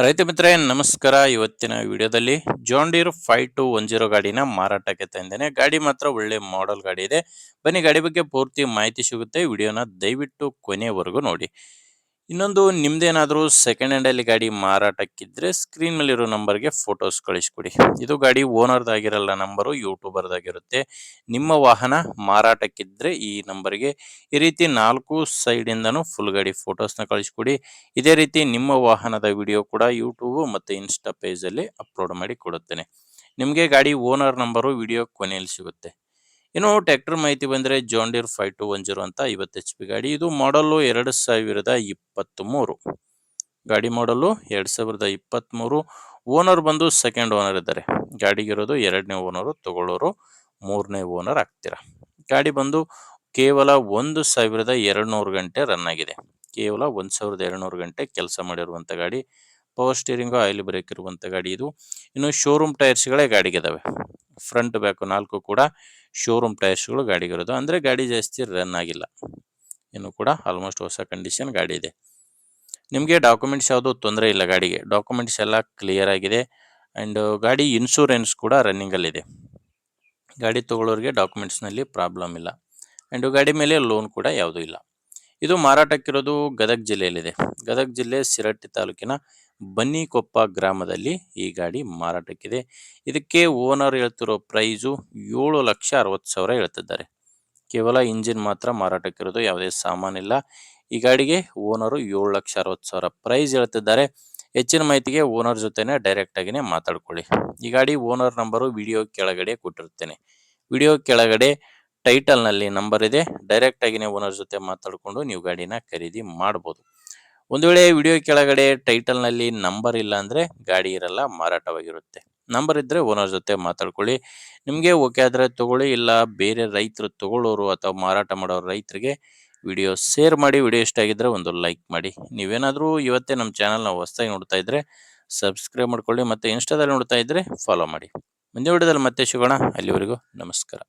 ರೈತ ಮಿತ್ರರೇ ನಮಸ್ಕಾರ. ಇವತ್ತಿನ ವಿಡಿಯೋದಲ್ಲಿ ಜಾನ್ ಡೀರ್ 5210 ಗಾಡಿನ ಮಾರಾಟಕ್ಕೆ ತಂದೇನೆ. ಗಾಡಿ ಮಾತ್ರ ಒಳ್ಳೆ ಮಾಡೆಲ್ ಗಾಡಿ ಇದೆ. ಬನ್ನಿ ಗಾಡಿ ಬಗ್ಗೆ ಪೂರ್ತಿ ಮಾಹಿತಿ ಸಿಗುತ್ತೆ. ವಿಡಿಯೋನ ದಯವಿಟ್ಟು ಕೊನೆಯವರೆಗೂ ನೋಡಿ. ಇನ್ನೊಂದು, ನಿಮ್ದೇನಾದ್ರೂ ಸೆಕೆಂಡ್ ಹ್ಯಾಂಡ್ ಅಲ್ಲಿ ಗಾಡಿ ಮಾರಾಟಕ್ಕಿದ್ರೆ ಸ್ಕ್ರೀನ್ ಮೇಲೆ ಇರೋ ನಂಬರ್ಗೆ ಫೋಟೋಸ್ ಕಳಿಸ್ಕೊಡಿ. ಇದು ಗಾಡಿ ಓನರ್ದಾಗಿರಲ್ಲ, ನಂಬರು ಯೂಟ್ಯೂಬರ್ದಾಗಿರುತ್ತೆ. ನಿಮ್ಮ ವಾಹನ ಮಾರಾಟಕ್ಕಿದ್ರೆ ಈ ನಂಬರ್ಗೆ ಈ ರೀತಿ 4 ಸೈಡ್ ಇಂದನೂ ಫುಲ್ ಗಾಡಿ ಫೋಟೋಸ್ನ ಕಳಿಸ್ಕೊಡಿ. ಇದೇ ರೀತಿ ನಿಮ್ಮ ವಾಹನದ ವಿಡಿಯೋ ಕೂಡ ಯೂಟ್ಯೂಬ್ ಮತ್ತು ಇನ್ಸ್ಟಾ ಪೇಜಲ್ಲಿ ಅಪ್ಲೋಡ್ ಮಾಡಿ ಕೊಡುತ್ತೇನೆ. ನಿಮಗೆ ಗಾಡಿ ಓನರ್ ನಂಬರು ವಿಡಿಯೋ ಕೊನೆಯಲ್ಲಿ ಸಿಗುತ್ತೆ. ಇನ್ನು ಟ್ರ್ಯಾಕ್ಟರ್ ಮಾಹಿತಿ ಬಂದರೆ ಜಾನ್ ಡೀರ್ 5210 ಅಂತ 50 HP ಗಾಡಿ. ಇದು ಮಾಡಲು 2023. ಗಾಡಿ ಮಾಡಲು 2023. ಓನರ್ ಬಂದು ಸೆಕೆಂಡ್ ಓನರ್ ಇದ್ದಾರೆ. ಗಾಡಿಗಿರೋದು 2ನೇ ಓನರು, ತಗೊಳ್ಳೋರು 3ನೇ ಓನರ್ ಆಗ್ತೀರಾ. ಗಾಡಿ ಬಂದು ಕೇವಲ 1200 ಗಂಟೆ ರನ್ ಆಗಿದೆ. ಕೇವಲ 1200 ಗಂಟೆ ಕೆಲಸ ಮಾಡಿರುವಂಥ ಗಾಡಿ. ಪವರ್ ಸ್ಟೀರಿಂಗು, ಆಯಿಲ್ ಬ್ರೇಕ್ ಇರುವಂಥ ಗಾಡಿ ಇದು. ಇನ್ನು ಶೋರೂಮ್ ಟೈರ್ಸ್ಗಳೇ ಗಾಡಿಗಿದ್ದಾವೆ. ಫ್ರಂಟ್ ಬ್ಯಾಕ್ 4 ಕೂಡ ಶೋರೂಮ್ ಟೈರ್ಸ್ಗಳು ಗಾಡಿಗಿರೋದು. ಅಂದರೆ ಗಾಡಿ ಜಾಸ್ತಿ ರನ್ ಆಗಿಲ್ಲ. ಇನ್ನು ಕೂಡ ಆಲ್ಮೋಸ್ಟ್ ಹೊಸ ಕಂಡೀಷನ್ ಗಾಡಿ ಇದೆ. ನಿಮಗೆ ಡಾಕ್ಯುಮೆಂಟ್ಸ್ ಯಾವುದೂ ತೊಂದರೆ ಇಲ್ಲ. ಗಾಡಿಗೆ ಡಾಕ್ಯುಮೆಂಟ್ಸ್ ಎಲ್ಲ ಕ್ಲಿಯರ್ ಆಗಿದೆ. ಆ್ಯಂಡ್ ಗಾಡಿ ಇನ್ಶೂರೆನ್ಸ್ ಕೂಡ ರನ್ನಿಂಗಲ್ಲಿದೆ. ಗಾಡಿ ತೊಗೊಳ್ಳೋರಿಗೆ ಡಾಕ್ಯುಮೆಂಟ್ಸ್ನಲ್ಲಿ ಪ್ರಾಬ್ಲಮ್ ಇಲ್ಲ. ಆ್ಯಂಡ್ ಗಾಡಿ ಮೇಲೆ ಲೋನ್ ಕೂಡ ಯಾವುದೂ ಇಲ್ಲ. ಇದು ಮಾರಾಟಕ್ಕಿರೋದು ಗದಗ ಜಿಲ್ಲೆಯಲ್ಲಿದೆ. ಗದಗ ಜಿಲ್ಲೆ ಸಿರಟ್ಟಿ ತಾಲೂಕಿನ ಬನ್ನಿಕೊಪ್ಪ ಗ್ರಾಮದಲ್ಲಿ ಈ ಗಾಡಿ ಮಾರಾಟಕ್ಕಿದೆ. ಇದಕ್ಕೆ ಓನರ್ ಹೇಳ್ತಿರೋ ಪ್ರೈಸು 7,60,000 ಹೇಳ್ತಿದ್ದಾರೆ. ಕೇವಲ ಇಂಜಿನ್ ಮಾತ್ರ ಮಾರಾಟಕ್ಕಿರೋದು, ಯಾವುದೇ ಸಾಮಾನಿಲ್ಲ. ಈ ಗಾಡಿಗೆ ಓನರು 7,60,000 ಪ್ರೈಸ್ ಹೇಳ್ತಿದ್ದಾರೆ. ಹೆಚ್ಚಿನ ಮಾಹಿತಿಗೆ ಓನರ್ ಜೊತೆನೆ ಡೈರೆಕ್ಟ್ ಆಗಿನೇ ಮಾತಾಡ್ಕೊಳ್ಳಿ. ಈ ಗಾಡಿ ಓನರ್ ನಂಬರು ವಿಡಿಯೋ ಕೆಳಗಡೆ ಕೊಟ್ಟಿರ್ತೇನೆ. ವಿಡಿಯೋ ಕೆಳಗಡೆ ಟೈಟಲ್ನಲ್ಲಿ ನಂಬರ್ ಇದೆ. ಡೈರೆಕ್ಟ್ ಆಗಿನೇ ಓನರ್ ಜೊತೆ ಮಾತಾಡಿಕೊಂಡು ನೀವು ಗಾಡಿನ ಖರೀದಿ ಮಾಡ್ಬೋದು. ಒಂದು ವೇಳೆ ವಿಡಿಯೋ ಕೆಳಗಡೆ ಟೈಟಲ್ನಲ್ಲಿ ನಂಬರ್ ಇಲ್ಲ ಅಂದರೆ ಗಾಡಿ ಇರಲ್ಲ, ಮಾರಾಟವಾಗಿರುತ್ತೆ. ನಂಬರ್ ಇದ್ದರೆ ಓನರ್ ಜೊತೆ ಮಾತಾಡ್ಕೊಳ್ಳಿ. ನಿಮಗೆ ಓಕೆ ಆದರೆ ತಗೊಳ್ಳಿ, ಇಲ್ಲ ಬೇರೆ ರೈತರು ತಗೊಳ್ಳೋರು ಅಥವಾ ಮಾರಾಟ ಮಾಡೋರು ರೈತರಿಗೆ ವಿಡಿಯೋ ಶೇರ್ ಮಾಡಿ. ವಿಡಿಯೋ ಇಷ್ಟ ಆಗಿದ್ದರೆ ಒಂದು ಲೈಕ್ ಮಾಡಿ. ನೀವೇನಾದರೂ ಇವತ್ತೇ ನಮ್ಮ ಚಾನಲ್ನ ಹೊಸದಾಗಿ ನೋಡ್ತಾ ಇದ್ದರೆ ಸಬ್ಸ್ಕ್ರೈಬ್ ಮಾಡ್ಕೊಳ್ಳಿ ಮತ್ತು ಇನ್ಸ್ಟಾದಲ್ಲಿ ನೋಡ್ತಾ ಇದ್ದರೆ ಫಾಲೋ ಮಾಡಿ. ಮುಂದಿನ ವಿಡಿಯೋದಲ್ಲಿ ಮತ್ತೆ ಸಿಗೋಣ. ಅಲ್ಲಿವರೆಗೂ ನಮಸ್ಕಾರ.